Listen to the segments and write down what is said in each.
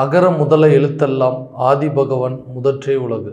அகர முதல எழுத்தெல்லாம் ஆதிபகவன் முதற்றே உலகு.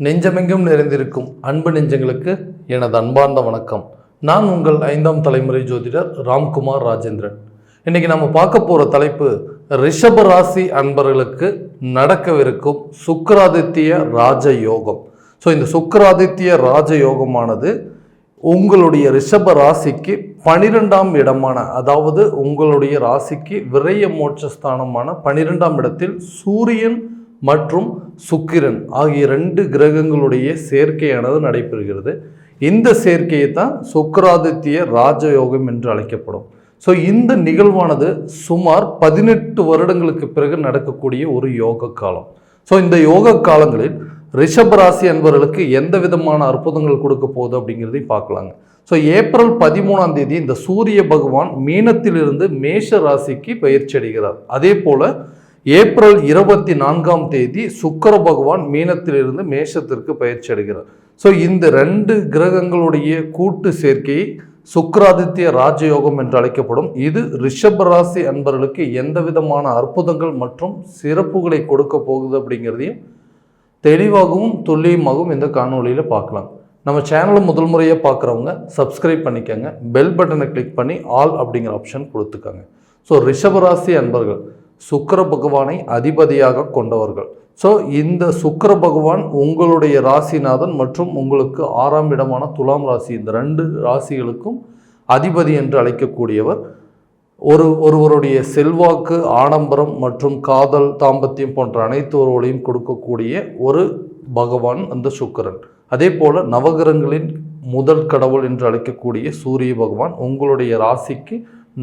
நெஞ்சமெங்கும் நிறைந்திருக்கும் அன்பு நெஞ்சங்களுக்கு எனது அன்பார்ந்த வணக்கம். நான் உங்கள் 5ஆம் தலைமுறை ஜோதிடர் ராம்குமார் ராஜேந்திரன். இன்னைக்கு நம்ம பார்க்க போகிற தலைப்பு ரிஷப ராசி அன்பர்களுக்கு நடக்கவிருக்கும் சுக்கிராதித்ய ராஜயோகம். ஸோ இந்த சுக்கிராதித்ய ராஜயோகமானது உங்களுடைய ரிஷப ராசிக்கு 12ஆம் இடமான, அதாவது உங்களுடைய ராசிக்கு விரய மோட்சஸ்தானமான 12ஆம் இடத்தில் சூரியன் மற்றும் சுக்கிரன் ஆகிய 2 கிரகங்களுடைய சேர்க்கையானது நடைபெறுகிறது. இந்த சேர்க்கையை தான் சுக்கிராதித்ய ராஜயோகம் என்று அழைக்கப்படும். ஸோ இந்த நிகழ்வானது சுமார் 18 வருடங்களுக்கு பிறகு நடக்கக்கூடிய ஒரு யோக காலம். ஸோ இந்த யோக காலங்களில் ரிஷபராசி அன்பர்களுக்கு எந்த விதமான அற்புதங்கள் கொடுக்க போகுது அப்படிங்கிறதையும் பார்க்கலாங்க. ஸோ ஏப்ரல் 13ஆம் தேதி இந்த சூரிய பகவான் மீனத்திலிருந்து மேஷ ராசிக்கு பயிற்சி அடைகிறார். அதே போல் ஏப்ரல் 24ஆம் தேதி சுக்கிர பகவான் மீனத்திலிருந்து மேஷத்திற்கு பயிற்சி அடைகிறார். ஸோ இந்த 2 கிரகங்களுடைய கூட்டு சேர்க்கை சுக்கிராதித்ய ராஜயோகம் என்று அழைக்கப்படும். இது ரிஷபராசி அன்பர்களுக்கு எந்த விதமான அற்புதங்கள் மற்றும் சிறப்புகளை கொடுக்க போகுது அப்படிங்கிறதையும் தெளிவாகவும் துல்லியமாகவும் இந்த காணொலியில் பார்க்கலாம். நம்ம சேனலை முதல் முறையாக பார்க்குறவங்க சப்ஸ்கிரைப் பண்ணிக்கோங்க, பெல் பட்டனை கிளிக் பண்ணி ஆல் அப்படிங்கிற ஆப்ஷன் கொடுத்துக்கோங்க. ஸோ ரிஷபராசி அன்பர்கள் சுக்கிர பகவானை அதிபதியாக கொண்டவர்கள். ஸோ இந்த சுக்கிர பகவான் உங்களுடைய ராசிநாதன் மற்றும் உங்களுக்கு 6ஆம் இடமான துலாம் ராசி, இந்த 2 ராசிகளுக்கும் அதிபதி என்று அழைக்கக்கூடியவர். ஒருவருடைய செல்வாக்கு, ஆடம்பரம் மற்றும் காதல், தாம்பத்தியம் போன்ற அனைத்து உறவுகளையும் கொடுக்கக்கூடிய ஒரு பகவான் அந்த சுக்கிரன். அதே போல் நவகிரகங்களின் முதல் கடவுள் என்று அழைக்கக்கூடிய சூரிய பகவான் உங்களுடைய ராசிக்கு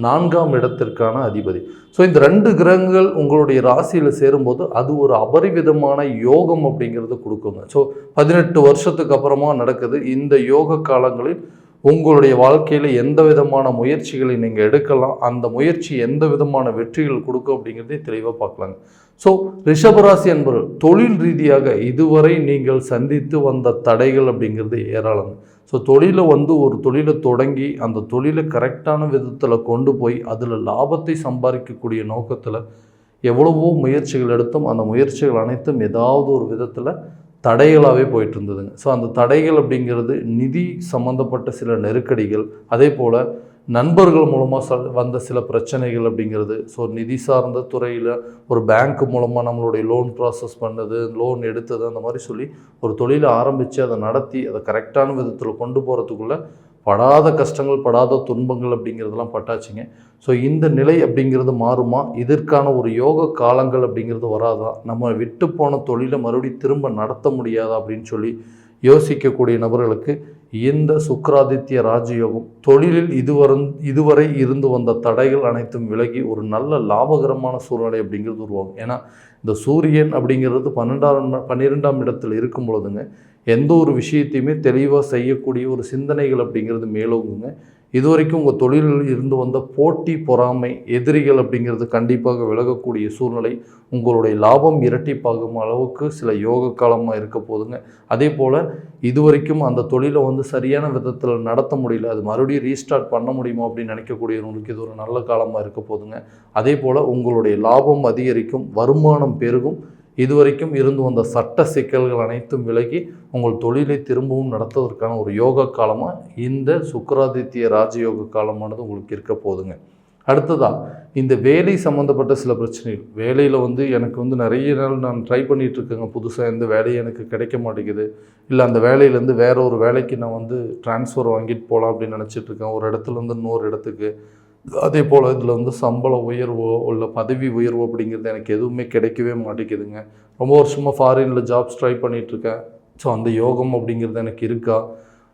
4ஆம் இடத்திற்கான அதிபதி. ஸோ இந்த 2 கிரகங்கள் உங்களுடைய ராசியில் சேரும்போது அது ஒரு அபரிவிதமான யோகம் அப்படிங்கிறது கொடுக்குங்க. ஸோ 18 வருஷத்துக்கு அப்புறமா நடக்குது. இந்த யோக காலங்களில் உங்களுடைய வாழ்க்கையில் எந்த விதமான முயற்சிகளை நீங்கள் எடுக்கலாம், அந்த முயற்சி எந்த விதமான வெற்றிகள் கொடுக்கும் அப்படிங்கிறதே தெளிவாக பார்க்கலாங்க. ஸோ ரிஷபராசி என்பது தொழில் ரீதியாக இதுவரை நீங்கள் சந்தித்து வந்த தடைகள் அப்படிங்கிறது ஏராளங்க. ஸோ தொழிலை ஒரு தொழிலை தொடங்கி அந்த தொழிலை கரெக்டான விதத்தில் கொண்டு போய் அதில் லாபத்தை சம்பாதிக்கக்கூடிய நோக்கத்தில் எவ்வளவோ முயற்சிகள் எடுத்தும் அந்த முயற்சிகள் அனைத்தும் ஏதாவது ஒரு விதத்தில் தடைகளாகவே போயிட்டு இருந்ததுங்க. ஸோ அந்த தடைகள் அப்படிங்கிறது நிதி சம்மந்தப்பட்ட சில நெருக்கடிகள், அதே போல் நண்பர்கள் மூலமாக வந்த சில பிரச்சனைகள் அப்படிங்கிறது. ஸோ நிதி சார்ந்த துறையில் ஒரு பேங்க் மூலமாக நம்மளுடைய லோன் ப்ராசஸ் பண்ணது, லோன் எடுத்தது, அந்த மாதிரி சொல்லி ஒரு தொழிலை ஆரம்பித்து அதை நடத்தி அதை கரெக்டான விதத்தில் கொண்டு போகிறதுக்குள்ளே படாத கஷ்டங்கள், படாத துன்பங்கள் அப்படிங்கிறதெல்லாம் பட்டாச்சுங்க. ஸோ இந்த நிலை அப்படிங்கிறது மாறுமா? இதற்கான ஒரு யோக காலங்கள் அப்படிங்கிறது வராதா? நம்ம விட்டு போன தொழிலை மறுபடியும் திரும்ப நடத்த முடியாதா அப்படின்னு சொல்லி யோசிக்கக்கூடிய நபர்களுக்கு இந்த சுக்கிராதித்ய ராஜயோகம் தொழிலில் இதுவரை இருந்து வந்த தடைகள் அனைத்தும் விலகி ஒரு நல்ல லாபகரமான சூழ்நிலை அப்படிங்கிறது உருவாகும். ஏன்னா இந்த சூரியன் அப்படிங்கிறது 12ஆம் இடத்தில் இருக்கும் பொழுதுங்க எந்த ஒரு விஷயத்தையுமே தெளிவாக செய்யக்கூடிய ஒரு சிந்தனைகள் அப்படிங்கிறது மேலோங்குங்க. இதுவரைக்கும் உங்கள் தொழிலில் இருந்து வந்த போட்டி, பொறாமை, எதிரிகள் அப்படிங்கிறது கண்டிப்பாக விலகக்கூடிய சூழ்நிலை, உங்களுடைய லாபம் இரட்டிப்பாகும் அளவுக்கு சில யோக காலமாக இருக்க போதுங்க. அதே போல் இதுவரைக்கும் அந்த தொழிலை சரியான விதத்தில் நடத்த முடியல, அது மறுபடியும் ரீஸ்டார்ட் பண்ண முடியுமா அப்படின்னு நினைக்கக்கூடியவங்களுக்கு இது ஒரு நல்ல காலமாக இருக்க போதுங்க. அதே போல் உங்களுடைய லாபம் அதிகரிக்கும், வருமானம் பெருகும். இதுவரைக்கும் இருந்து வந்த சட்ட சிக்கல்கள் அனைத்தும் விலகி உங்கள் தொழிலை திரும்பவும் நடத்துவதற்கான ஒரு யோக காலமாக இந்த சுக்கிராதித்ய ராஜயோக காலமானது உங்களுக்கு இருக்க போதுங்க. அடுத்ததாக இந்த வேலை சம்மந்தப்பட்ட சில பிரச்சனைகள், வேலையில் எனக்கு நிறைய நாள் நான் ட்ரை பண்ணிகிட்ருக்கேங்க, புதுசாக எந்த வேலையும் எனக்கு கிடைக்க மாட்டேங்குது, இல்லை அந்த வேலையிலேருந்து வேறு ஒரு வேலைக்கு நான் ட்ரான்ஸ்ஃபர் வாங்கிட்டு போகலாம் அப்படின்னு நினச்சிட்ருக்கேன், ஒரு இடத்துலேருந்து இன்னொரு இடத்துக்கு. அதே போல் இதில் சம்பள உயர்வோ இல்லை பதவி உயர்வோ அப்படிங்கிறது எனக்கு எதுவுமே கிடைக்கவே மாட்டேங்குதுங்க. ரொம்ப வருஷமாக ஃபாரினில் ஜாப்ஸ் ட்ரை பண்ணிகிட்ருக்கேன். ஸோ அந்த யோகம் அப்படிங்கிறது எனக்கு இருக்கா?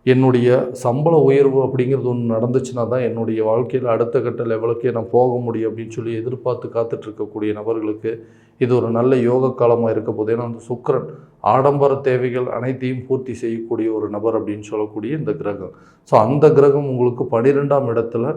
என்னுடைய சம்பள உயர்வு அப்படிங்கிறது ஒன்று நடந்துச்சுன்னா தான் என்னுடைய வாழ்க்கையில் அடுத்த கட்ட லெவலுக்கே நான் போக முடியும் அப்படின்னு சொல்லி எதிர்பார்த்து காத்துட்ருக்கக்கூடிய நபர்களுக்கு இது ஒரு நல்ல யோக காலமாக இருக்க போது. ஏன்னா சுக்கிரன் ஆடம்பர தேவைகள் அனைத்தையும் பூர்த்தி செய்யக்கூடிய ஒரு நபர் அப்படின்னு சொல்லக்கூடிய இந்த கிரகம். ஸோ அந்த கிரகம் உங்களுக்கு 12ஆம் இடத்துல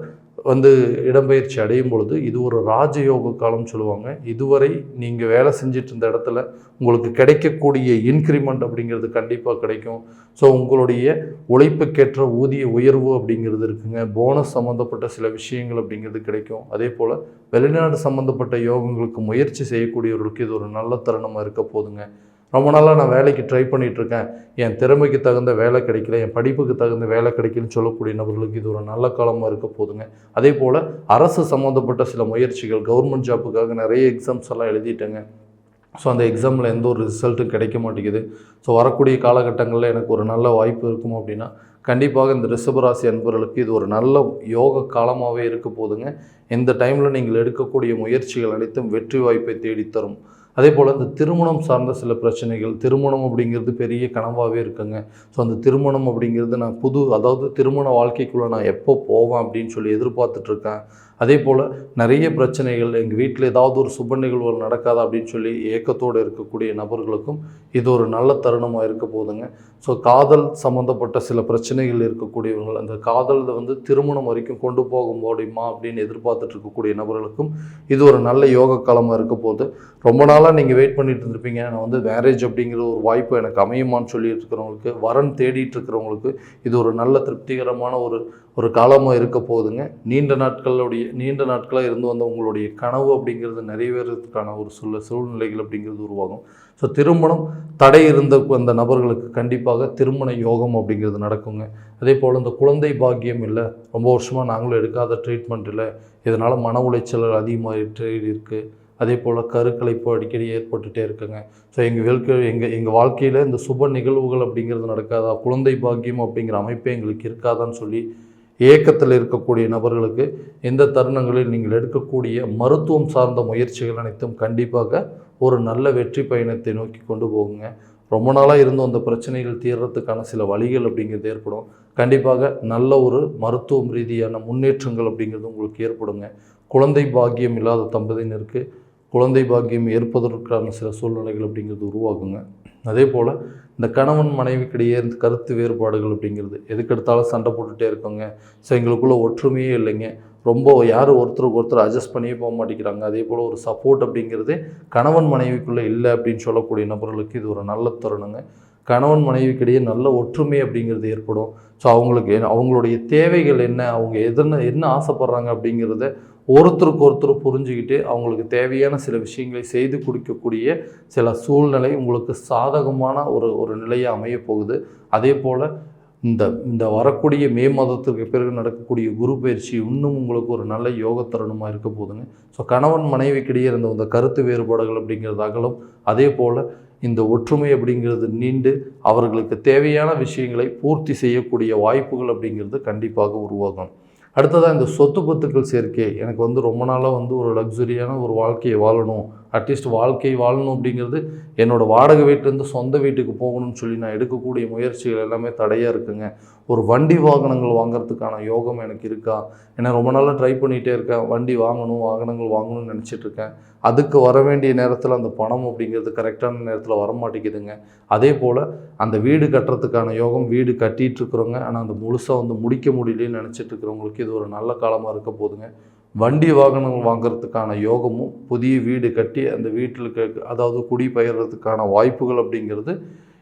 வந்து இடம்பெயர்ச்சி அடையும் பொழுது இது ஒரு ராஜயோக காலம் சொல்லுவாங்க. இதுவரை நீங்கள் வேலை செஞ்சுட்டு இருந்த இடத்துல உங்களுக்கு கிடைக்கக்கூடிய இன்க்ரிமெண்ட் அப்படிங்கிறது கண்டிப்பாக கிடைக்கும். ஸோ உங்களுடைய உழைப்புக்கேற்ற ஊதிய உயர்வு அப்படிங்கிறது இருக்குங்க. போனஸ் சம்மந்தப்பட்ட சில விஷயங்கள் அப்படிங்கிறது கிடைக்கும். அதே போல் வெளிநாடு சம்மந்தப்பட்ட யோகங்களுக்கு முயற்சி செய்யக்கூடியவர்களுக்கு இது ஒரு நல்ல தருணமாக இருக்க போதுங்க. ரொம்ப நாளாக நான் வேலைக்கு ட்ரை பண்ணிகிட்ருக்கேன், என் திறமைக்கு தகுந்த வேலை கிடைக்கல, என் படிப்புக்கு தகுந்த வேலை கிடைக்கலன்னு சொல்லக்கூடிய நபர்களுக்கு இது ஒரு நல்ல காலமாக இருக்க போதுங்க. அதே போல் அரசு சம்மந்தப்பட்ட சில முயற்சிகள், கவர்மெண்ட் ஜாப்புக்காக நிறைய எக்ஸாம்ஸ் எல்லாம் எழுதிட்டேங்க. ஸோ அந்த எக்ஸாமில் எந்த ஒரு ரிசல்ட்டும் கிடைக்க மாட்டேங்குது. ஸோ வரக்கூடிய காலகட்டங்களில் எனக்கு ஒரு நல்ல வாய்ப்பு இருக்கும் அப்படின்னா கண்டிப்பாக இந்த ரிஷபராசி அன்பர்களுக்கு இது ஒரு நல்ல யோக காலமாகவே இருக்க போதுங்க. இந்த டைமில் நீங்கள் எடுக்கக்கூடிய முயற்சிகள் அனைத்தும் வெற்றி வாய்ப்பை தேடித்தரும். அதே போல் இந்த திருமணம் சார்ந்த சில பிரச்சனைகள், திருமணம் அப்படிங்கிறது பெரிய கனவாகவே இருக்குங்க. ஸோ அந்த திருமணம் அப்படிங்கிறது நான் அதாவது திருமண வாழ்க்கைக்குள்ளே நான் எப்போ போவேன் அப்படின்னு சொல்லி எதிர்பார்த்துட்ருக்கேன். அதே போல் நிறைய பிரச்சனைகள், எங்கள் வீட்டில் ஏதாவது ஒரு சுப நிகழ்வுகள் நடக்காதா அப்படின்னு சொல்லி ஏக்கத்தோடு இருக்கக்கூடிய நபர்களுக்கும் இது ஒரு நல்ல தருணமாக இருக்க போதுங்க. ஸோ காதல் சம்மந்தப்பட்ட சில பிரச்சனைகள் இருக்கக்கூடியவர்கள், அந்த காதலை வந்து திருமணம் வரைக்கும் கொண்டு போக முடியுமா அப்படின்னு எதிர்பார்த்துட்டு இருக்கக்கூடிய நபர்களுக்கும் இது ஒரு நல்ல யோக காலமாக இருக்க போது. ரொம்ப நாளாக நீங்கள் வெயிட் பண்ணிட்டு இருந்திருப்பீங்க, நான் வந்து மேரேஜ் அப்படிங்கிற ஒரு வாய்ப்பு எனக்கு அமையுமான்னு சொல்லிட்டு இருக்கிறவங்களுக்கு, வரன் தேடிட்டு இருக்கிறவங்களுக்கு இது ஒரு நல்ல திருப்திகரமான ஒரு காலமாக இருக்க போகுதுங்க. நீண்ட நாட்களாக இருந்து வந்த உங்களுடைய கனவு அப்படிங்கிறது நிறைவேறதுக்கான ஒரு சூழ்நிலைகள் அப்படிங்கிறது உருவாகும். ஸோ திருமணம் தடை இருந்த அந்த நபர்களுக்கு கண்டிப்பாக திருமண யோகம் அப்படிங்கிறது நடக்குங்க. அதே போல் இந்த குழந்தை பாக்கியம் இல்லை, ரொம்ப வருஷமாக நாங்களும் எடுக்காத ட்ரீட்மெண்ட் இல்லை, இதனால் மன உளைச்சல் அதிகமாகிட்டே இருக்குது. அதே போல் கருக்கலைப்பு அடிக்கடி ஏற்பட்டுகிட்டே இருக்குங்க. ஸோ எங்கள் வாழ்க்கையில் இந்த சுப நிகழ்வுகள் அப்படிங்கிறது நடக்காதா, குழந்தை பாக்கியம் அப்படிங்கிற அமைப்பே எங்களுக்கு இருக்காதான்னு சொல்லி ஏக்கத்தில் இருக்கக்கூடிய நபர்களுக்கு இந்த தருணங்களில் நீங்கள் எடுக்கக்கூடிய மருத்துவம் சார்ந்த முயற்சிகள் அனைத்தும் கண்டிப்பாக ஒரு நல்ல வெற்றி பயணத்தை நோக்கி கொண்டு போகுங்க. ரொம்ப நாளாக இருந்தும் அந்த பிரச்சனைகள் தீர்றதுக்கான சில வழிகள் அப்படிங்கிறது ஏற்படும். கண்டிப்பாக நல்ல ஒரு மருத்துவம் ரீதியான முன்னேற்றங்கள் அப்படிங்கிறது உங்களுக்கு ஏற்படுங்க. குழந்தை பாக்கியம் இல்லாத தம்பதியினருக்கு குழந்தை பாக்கியம் ஏற்பதற்கான சில சூழ்நிலைகள் அப்படிங்கிறது உருவாகுங்க. அதே போல் இந்த கணவன் மனைவிக்கிடையே இருந்து கருத்து வேறுபாடுகள் அப்படிங்கிறது எதுக்கெடுத்தாலும் சண்டை போட்டுகிட்டே இருக்கோங்க. ஸோ எங்களுக்குள்ளே ஒற்றுமையே இல்லைங்க, ரொம்ப யாரும் ஒருத்தருக்கு ஒருத்தர் அட்ஜஸ்ட் பண்ணியே போக மாட்டேங்கிறாங்க. அதே போல் ஒரு சப்போர்ட் அப்படிங்கிறது கணவன் மனைவிக்குள்ளே இல்லை அப்படின்னு சொல்லக்கூடிய நபர்களுக்கு இது ஒரு நல்ல தருணங்க. கணவன் மனைவிக்கிடையே நல்ல ஒற்றுமை அப்படிங்கிறது ஏற்படும். ஸோ அவங்களுடைய தேவைகள் என்ன, அவங்க என்ன ஆசைப்படுறாங்க அப்படிங்கிறத ஒருத்தருக்கு ஒருத்தர் புரிஞ்சுக்கிட்டு அவங்களுக்கு தேவையான சில விஷயங்களை செய்து கொடுக்கக்கூடிய சில சூழ்நிலை உங்களுக்கு சாதகமான ஒரு நிலையை அமைய போகுது. அதே போல் இந்த வரக்கூடிய மே மாதத்திற்கு பிறகு நடக்கக்கூடிய குரு பயிற்சி இன்னும் உங்களுக்கு ஒரு நல்ல யோக தருணமாக இருக்க போகுதுங்க. ஸோ கணவன் மனைவிக்கிடையே இருந்த இந்த கருத்து வேறுபாடுகள் அப்படிங்கிறது அகலும். அதே போல் இந்த ஒற்றுமை அப்படிங்கிறது நீண்டு அவர்களுக்கு தேவையான விஷயங்களை பூர்த்தி செய்யக்கூடிய வாய்ப்புகள் அப்படிங்கிறது கண்டிப்பாக உருவாகும். அடுத்ததாக இந்த சொத்து பத்துக்கள் சேர்க்கை, எனக்கு வந்து ரொம்ப நாளாக ஒரு லக்ஸுரியான ஒரு வாழ்க்கையை வாழணும், அட்லீஸ்ட் வாழ்க்கை வாழணும் அப்படிங்கிறது என்னோடய வாடகை வீட்டிலேருந்து சொந்த வீட்டுக்கு போகணும்னு சொல்லி நான் எடுக்கக்கூடிய முயற்சிகள் எல்லாமே தடையாக இருக்குங்க. ஒரு வண்டி வாகனங்கள் வாங்கிறதுக்கான யோகம் எனக்கு இருக்கா, ஏன்னா ரொம்ப நாளாக ட்ரை பண்ணிகிட்டே இருக்கேன், வண்டி வாகனங்கள் வாங்கணும்னு நினச்சிட்ருக்கேன். அதுக்கு வர வேண்டிய நேரத்தில் அந்த பணம் அப்படிங்கிறது கரெக்டான நேரத்தில் வரமாட்டேங்குதுங்க. அதே போல் அந்த வீடு கட்டுறதுக்கான யோகம், வீடு கட்டிகிட்டு இருக்கிறவங்க ஆனால் அந்த முழுசாக முடிக்க முடியலன்னு நினச்சிட்டு இருக்கிறவங்களுக்கு இது ஒரு நல்ல காலமாக இருக்க போதுங்க. வண்டி வாகனங்கள் வாங்கிறதுக்கான யோகமும், புதிய வீடு கட்டி அந்த வீட்டில் அதாவது குடிபெயர்றதுக்கான வாய்ப்புகள் அப்படிங்கிறது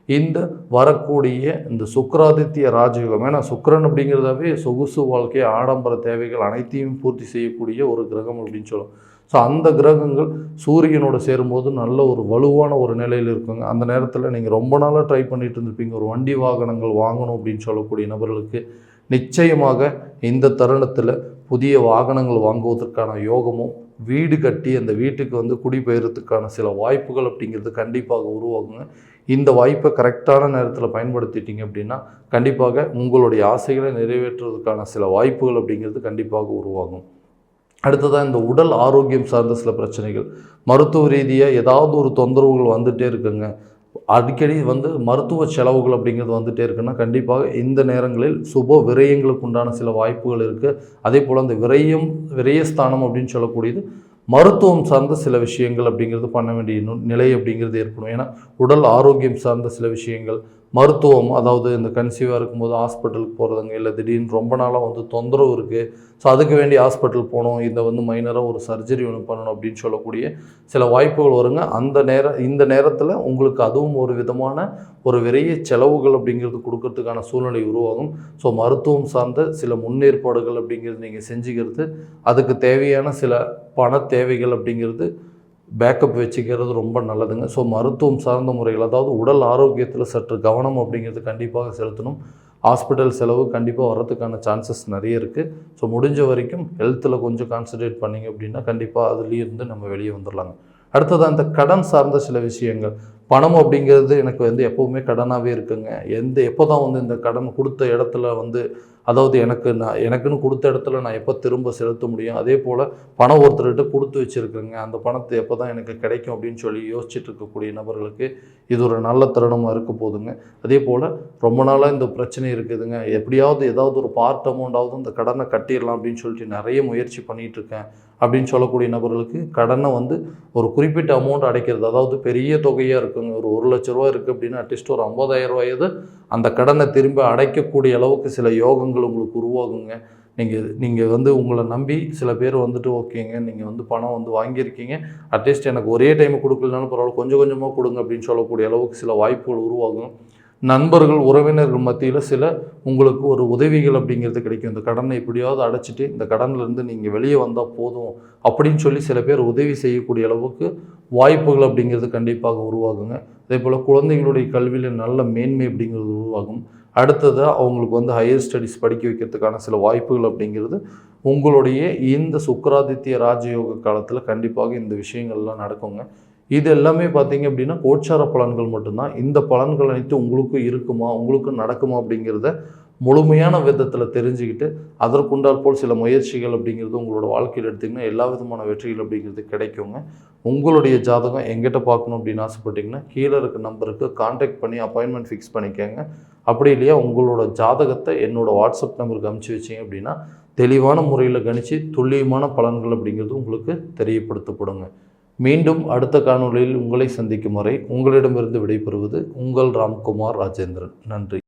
இந்த வரக்கூடிய இந்த சுக்கிராதித்ய ராஜயோகம். ஏன்னா சுக்கிரன் அப்படிங்கிறதாவே சொகுசு வாழ்க்கை, ஆடம்பர தேவைகள் அனைத்தையும் பூர்த்தி செய்யக்கூடிய ஒரு கிரகம் அப்படின்னு சொல்லும். ஸோ அந்த கிரகங்கள் சூரியனோட சேரும்போது நல்ல ஒரு வலுவான ஒரு நிலையில் இருக்குங்க. அந்த நேரத்தில் நீங்கள் ரொம்ப நாளாக ட்ரை பண்ணிட்டு இருந்திருப்பீங்க, ஒரு வண்டி வாகனங்கள் வாங்கணும் அப்படின்னு சொல்லக்கூடிய நபர்களுக்கு நிச்சயமாக இந்த தருணத்தில் புதிய வாகனங்கள் வாங்குவதற்கான யோகமும், வீடு கட்டி அந்த வீட்டுக்கு குடிபெயர்றதுக்கான சில வாய்ப்புகள் அப்படிங்கிறது கண்டிப்பாக உருவாகுங்க. இந்த வாய்ப்பை கரெக்டான நேரத்தில் பயன்படுத்திட்டீங்க அப்படின்னா கண்டிப்பாக உங்களுடைய ஆசைகளை நிறைவேற்றுவதற்கான சில வாய்ப்புகள் அப்படிங்கிறது கண்டிப்பாக உருவாகும். அடுத்ததாக இந்த உடல் ஆரோக்கியம் சார்ந்த சில பிரச்சனைகள், மருத்துவ ரீதியாக ஏதாவது ஒரு தொந்தரவுகள் வந்துகிட்டே இருக்குங்க, அடிக்கடி மருத்துவ செலவுகள் அப்படிங்கிறது வந்துகிட்டே இருக்குன்னா கண்டிப்பாக இந்த நேரங்களில் சுப விரயங்களுக்கு உண்டான சில வாய்ப்புகள் இருக்குது. அதே போல் அந்த விரயஸ்தானம் அப்படின்னு சொல்லக்கூடியது மருத்துவம் சார்ந்த சில விஷயங்கள் அப்படிங்கிறது பண்ண வேண்டிய நிலை அப்படிங்கிறது ஏற்படும். ஏன்னா உடல் ஆரோக்கியம் சார்ந்த சில விஷயங்கள், மருத்துவம், அதாவது இந்த கன்சீவாக இருக்கும்போது ஹாஸ்பிட்டலுக்கு போகிறதுங்க, இல்லை திடீர்னு ரொம்ப நாளாக வந்து தொந்தரவு இருக்குது, ஸோ அதுக்கு வேண்டி ஹாஸ்பிட்டல் போகணும், இதை வந்து மைனராக ஒரு சர்ஜரி ஒன்று பண்ணணும் அப்படின்னு சொல்லக்கூடிய சில வாய்ப்புகள் வருங்க. இந்த நேரத்தில் உங்களுக்கு அதுவும் ஒரு விதமான ஒரு விரைய செலவுகள் அப்படிங்கிறது கொடுக்கறதுக்கான சூழ்நிலை உருவாகும். ஸோ மருத்துவம் சார்ந்த சில முன்னேற்பாடுகள் அப்படிங்கிறது நீங்கள் செஞ்சுக்கிறது, அதுக்கு தேவையான சில பண தேவைகள் அப்படிங்கிறது பேக்கப் வச்சுக்கிறது ரொம்ப நல்லதுங்க. ஸோ மருத்துவம் சார்ந்த முறைகள், அதாவது உடல் ஆரோக்கியத்தில் சற்று கவனம் அப்படிங்கிறது கண்டிப்பாக செலுத்தணும். ஹாஸ்பிட்டல் செலவு கண்டிப்பாக வரதுக்கான சான்சஸ் நிறைய இருக்குது. ஸோ முடிஞ்ச வரைக்கும் ஹெல்த்தில் கொஞ்சம் கான்சன்ட்ரேட் பண்ணிங்க அப்படின்னா கண்டிப்பாக அதுலேருந்து நம்ம வெளியே வந்துடலாங்க. அடுத்தது அந்த கடன் சார்ந்த சில விஷயங்கள். பணம் அப்படிங்கிறது எனக்கு வந்து எப்போவுமே கடனாகவே இருக்குங்க. எப்போ தான் வந்து இந்த கடன் கொடுத்த இடத்துல வந்து, அதாவது எனக்குன்னு கொடுத்த இடத்துல நான் எப்போ திரும்ப செலுத்த முடியும், அதே போல் பணம் ஒருத்தர்கிட்ட கொடுத்து வச்சுருக்கேங்க, அந்த பணத்தை எப்போ தான் எனக்கு கிடைக்கும் அப்படின்னு சொல்லி யோசிச்சுட்டு இருக்கக்கூடிய நபர்களுக்கு இது ஒரு நல்ல தருணமாக இருக்க போதுங்க. அதே போல் ரொம்ப நாளாக இந்த பிரச்சனை இருக்குதுங்க, எப்படியாவது ஏதாவது ஒரு பார்ட் அமௌண்ட்டாவது இந்த கடனை கட்டிடலாம் அப்படின்னு சொல்லிட்டு நிறைய முயற்சி பண்ணிகிட்ருக்கேன் அப்படின்னு சொல்லக்கூடிய நபர்களுக்கு கடனை வந்து ஒரு குறிப்பிட்ட அமௌண்ட் அடைக்கிறது, அதாவது பெரிய தொகையாக இருக்குங்க, ஒரு 1 லட்ச ரூபா இருக்குது அப்படின்னா அட்லீஸ்ட் ஒரு 50,000 ரூபாயாவது அந்த கடனை திரும்ப அடைக்கக்கூடிய அளவுக்கு சில யோகங்கள் உங்களுக்கு உருவாகுங்க. நீங்கள் வந்து உங்களை நம்பி சில பேர் வந்துட்டு ஓகேங்க, நீங்கள் வந்து பணம் வந்து வாங்கியிருக்கீங்க, அட்லீஸ்ட் எனக்கு ஒரே டைம் கொடுக்கலனாலும் பரவாயில்ல, கொஞ்சம் கொஞ்சமாக கொடுங்க அப்படின்னு சொல்லக்கூடிய அளவுக்கு சில வாய்ப்புகள் உருவாகும். நண்பர்கள், உறவினர்கள் மத்தியில் சில உங்களுக்கு ஒரு உதவிகள் அப்படிங்கிறது கிடைக்கும். இந்த கடனை எப்படியாவது அடைச்சிட்டு இந்த கடன்லேருந்து நீங்கள் வெளியே வந்தால் போதும் அப்படின்னு சொல்லி சில பேர் உதவி செய்யக்கூடிய அளவுக்கு வாய்ப்புகள் அப்படிங்கிறது கண்டிப்பாக உருவாகுங்க. அதே போல் குழந்தைகளுடைய கல்வியில் நல்ல மேன்மை அப்படிங்கிறது உருவாகும். அடுத்ததாக அவங்களுக்கு வந்து ஹையர் ஸ்டடீஸ் படிக்க வைக்கிறதுக்கான சில வாய்ப்புகள் அப்படிங்கிறது உங்களுடைய இந்த சுக்கிராதித்ய ராஜயோக காலத்தில் கண்டிப்பாக இந்த விஷயங்கள்லாம் நடக்குங்க. இது எல்லாமே பார்த்தீங்க அப்படின்னா கோச்சார பலன்கள் மட்டும்தான். இந்த பலன்கள் அனைத்து உங்களுக்கும் இருக்குமா, உங்களுக்கும் நடக்குமா அப்படிங்கிறத முழுமையான விதத்தில் தெரிஞ்சுக்கிட்டு அதற்குண்டால் போல் சில முயற்சிகள் அப்படிங்கிறது உங்களோட வாழ்க்கையில் எடுத்திங்கன்னா எல்லா விதமான வெற்றிகள் அப்படிங்கிறது கிடைக்குங்க. உங்களுடைய ஜாதகம் எங்கிட்ட பார்க்கணும் அப்படின்னு ஆசைப்பட்டிங்கன்னா கீழே இருக்க நம்பருக்கு கான்டாக்ட் பண்ணி அப்பாயின்மெண்ட் ஃபிக்ஸ் பண்ணிக்கோங்க. அப்படி இல்லையா உங்களோட ஜாதகத்தை என்னோடய வாட்ஸ்அப் நம்பருக்கு அனுப்பிச்சி வச்சிங்க அப்படின்னா தெளிவான முறையில் கணித்து துல்லியமான பலன்கள் அப்படிங்கிறது உங்களுக்கு தெரியப்படுத்தப்படுங்க. மீண்டும் அடுத்த காணொளியில் உங்களை சந்திக்கும் வரை உங்களிடமிருந்து விடைபெறுவது உங்கள் ராம்குமார் ராஜேந்திரன். நன்றி.